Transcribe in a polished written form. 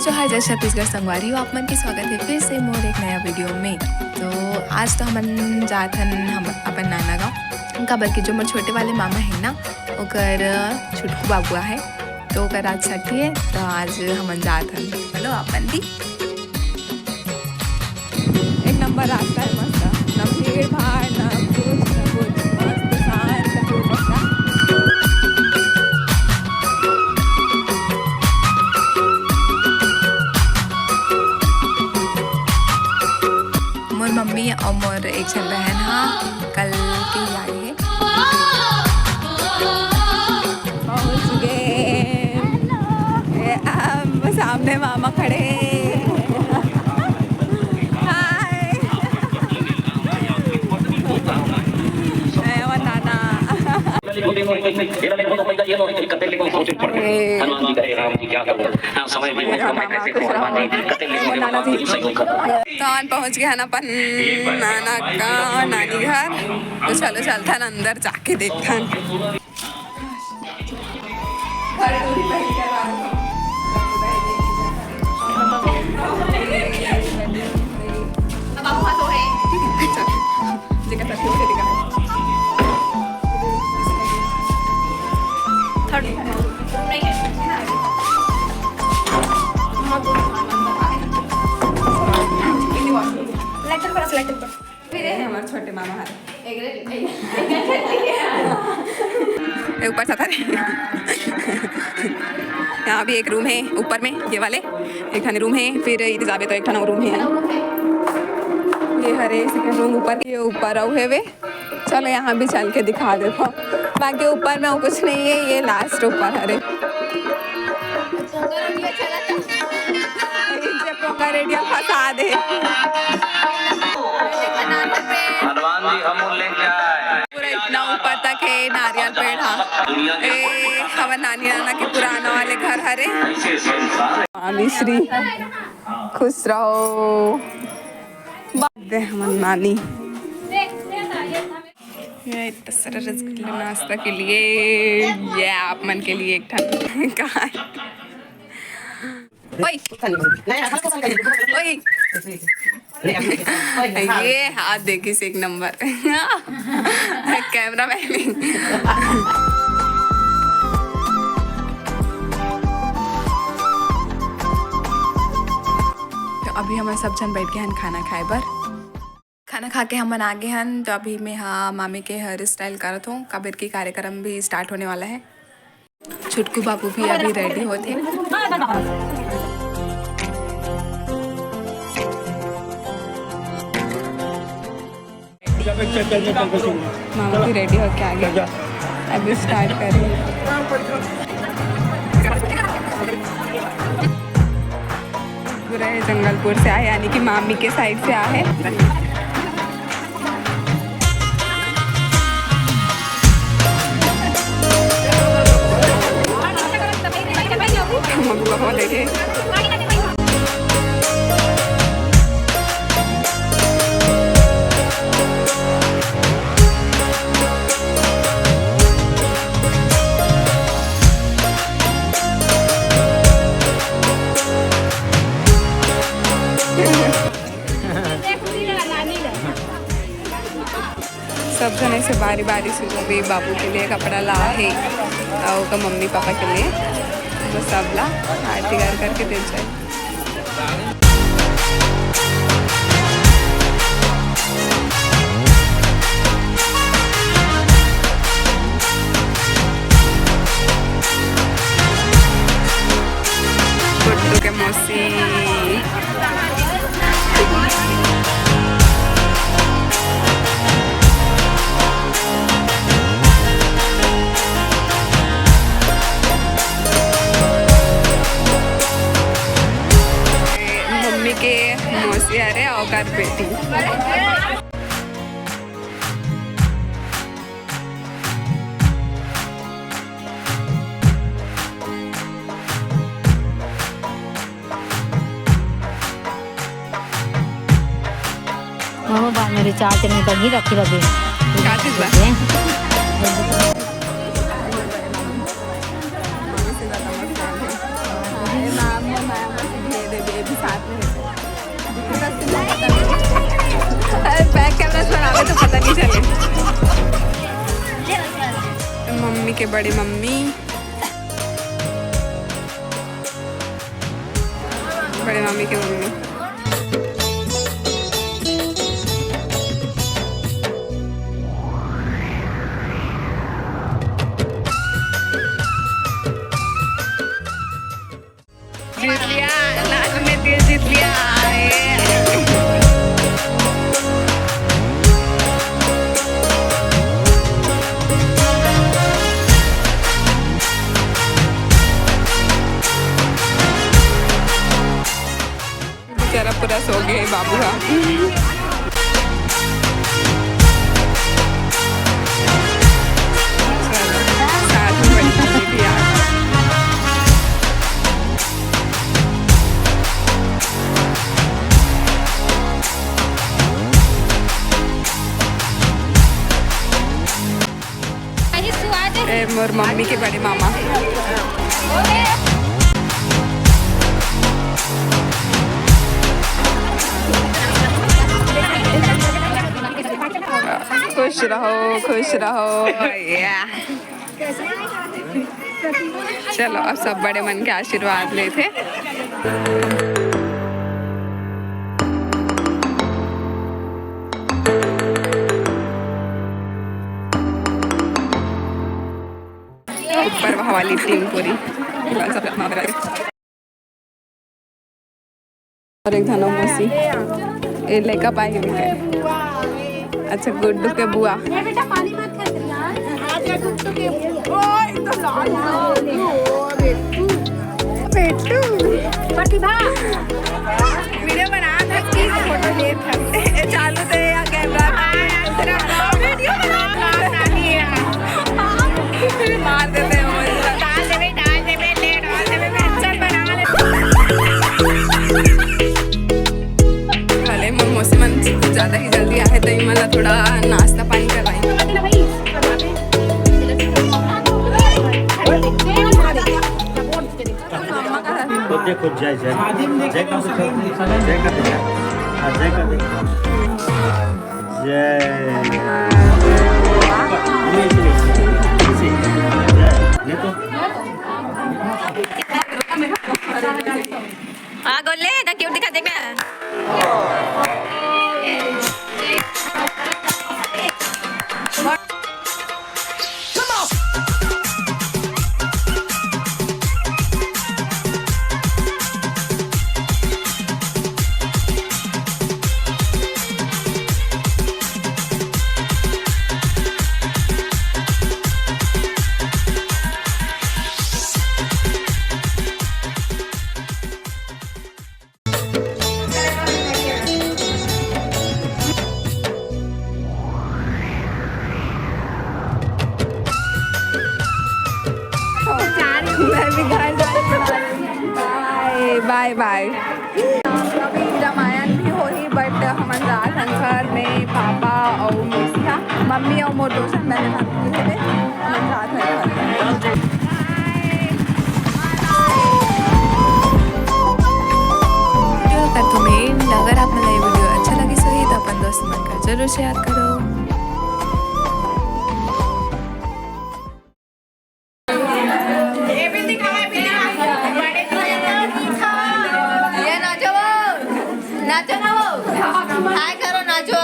जो हाय जय छत्तीसगढ़ संगवारी हो, आप मन के स्वागत है फिर से मोर एक नया वीडियो में। तो आज तो हमन जात हन हम अपन नाना गाँव का, बल्कि जो मोर छोटे वाले मामा है ना, ओकर छुटकू बाबुआ है, तो ओकर आज छठी है, तो आज हमन जात हन। चलो अपन भी। एक नंबर रास्ता है, मस्त, ना भीड़ भाड़ ना कुछ मस्त शांत पूर्वक। मोर मम्मी और मोर एक जन बहन हाँ कल की आई है। पहुँच गए, सामने मामा खड़े। हाय और नाना। तो पहुँच गया ना अपन नाना का नानी घर, तो चलो चलता ना अंदर जाके देखता। हमारे छोटे मामा ऊपर था। यहाँ भी एक रूम है ऊपर में, ये वाले एक थाने रूम है, फिर इधर जावे तो एक थाना रूम है। ये हरे सेकंड रूम ऊपर, ये ऊपर आओ है वे। चलो यहाँ भी चल के दिखा देता हूँ। बाकी ऊपर में कुछ नहीं है, ये लास्ट ऊपर हरे पोंगा रेडिया फंसा दे। पूरा इतना ऊपर तक है नारियल पेड़। हाँ हमारे नानी नाना के पुराना वाले घर हरे। मामी श्री खुश रहो। हमारी नानी ये इतना सारा रसगुल्ला नाश्ता के लिए, ये आप मन के लिए एक ठन कहाँ ये हाथ देखी से एक नंबर कैमरा मैन। तो अभी हम सब जन बैठ गए हैं खाना खाए बर। खाना खा के हम आ गए हैं, तो अभी मैं हाँ मामी के हेयर स्टाइल करत हूँ। कबीर की कार्यक्रम भी स्टार्ट होने वाला है। छुटकू बाबू भी अभी रेडी होते। मामा भी रेडी होके आ गया, अभी स्टार्ट करें। पूरा जंगलपुर से आए, यानी कि मामी के साइड से आए। देखिए सब जने से बारी बारी से जो भी बाबू के लिए कपड़ा ला है और का मम्मी पापा के लिए वो सब ला आरती करके दे जाए। गुड्डू के मौसी के मौसी अरे औकार बेटी। मामा बार मेरे चाचा ने तभी रखी रखे चले। मम्मी के बड़ी मम्मी, बड़े मामी की मम्मी। जीत लिया, लास्ट में दिल जीत लिया। बेचारा पूरा सो गया बाबू का। साथ में बड़ी मम्मी भी आ गई। मोर मम्मी के बड़े मामा। खुश रहो, खुश रहो। चलो अब सब बड़े मन के आशीर्वाद लेते। ऊपर वाली टीम पूरी और एक धनो मौसी ए लेका पाई के। अच्छा गुड्डू के बुआ। वीडियो बना था, फोटो ले था चालू थे या कैमरा वीडियो मार देते हैं। भले मौसी मन ज़्यादा ही जल्दी आहे तरी मला थोडा नाश्ता पाणी करायचं। देखो जय जय जय का जय का जय का जय तो हाँ गोले का क्यों दिखा देगा। Bye bye. अभी रामायण भी हो ही बट हमन रात घर में पापा और मौसिया मम्मी और मोर दोस्त मैंने भाभी थे हम रात घर। तुम्हें अगर आप मला वीडियो अच्छा लगी सो ही तो अपन दोस्त मन कर जरूर शेयर करो। नाचो ना वो, हाय करो नाचो।